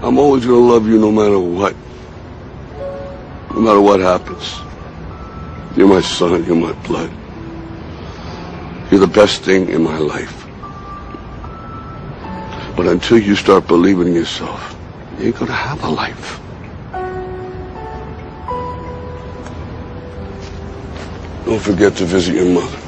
I'm always going to love you no matter what. No matter what happens. You're my son, you're my blood. You're the best thing in my life. But until you start believing in yourself, you ain't going to have a life. Don't forget to visit your mother.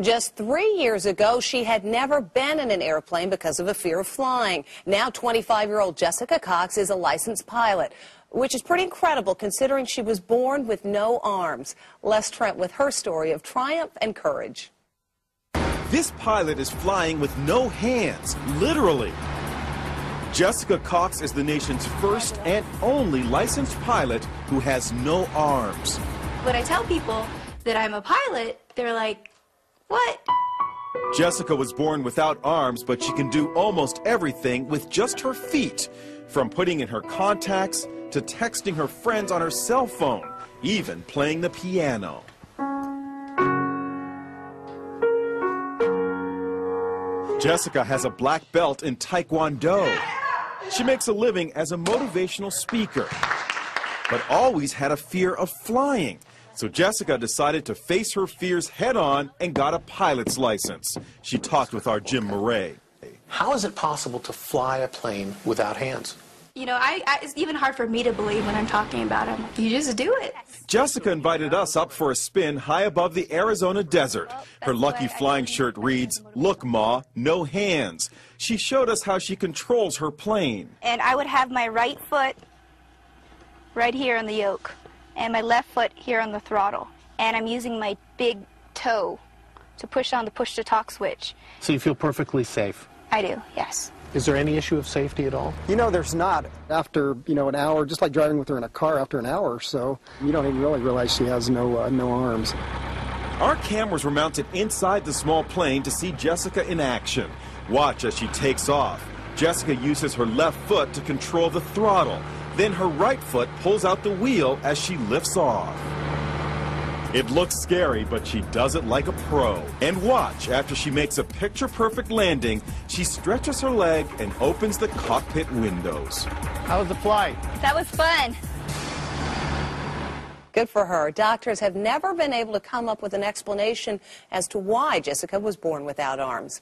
Just 3 years ago, she had never been in an airplane because of a fear of flying. Now 25-year-old Jessica Cox is a licensed pilot, which is pretty incredible considering she was born with no arms. Les Trent with her story of triumph and courage. This pilot is flying with no hands, literally. Jessica Cox is the nation's first and only licensed pilot who has no arms. When I tell people that I'm a pilot, they're like, what? Jessica was born without arms, but she can do almost everything with just her feet, from putting in her contacts to texting her friends on her cell phone, even playing the piano. Jessica has a black belt in Taekwondo. She makes a living as a motivational speaker, but always had a fear of flying. So Jessica decided to face her fears head-on and got a pilot's license. She talked with our Jim Murray. How is it possible to fly a plane without hands? You know, it's even hard for me to believe when I'm talking about them. You just do it. Jessica invited us up for a spin high above the Arizona desert. Her lucky flying shirt reads, "Look, Ma, no hands." She showed us how she controls her plane. And I would have my right foot right here on the yoke, and my left foot here on the throttle. And I'm using my big toe to push on the push-to-talk switch. So you feel perfectly safe? I do, yes. Is there any issue of safety at all? You know, there's not. After, an hour, just like driving with her in a car, after an hour or so, you don't even really realize she has no arms. Our cameras were mounted inside the small plane to see Jessica in action. Watch as she takes off. Jessica uses her left foot to control the throttle. Then her right foot pulls out the wheel as she lifts off. It looks scary, but she does it like a pro. And watch, after she makes a picture-perfect landing, she stretches her leg and opens the cockpit windows. How was the flight? That was fun. Good for her. Doctors have never been able to come up with an explanation as to why Jessica was born without arms.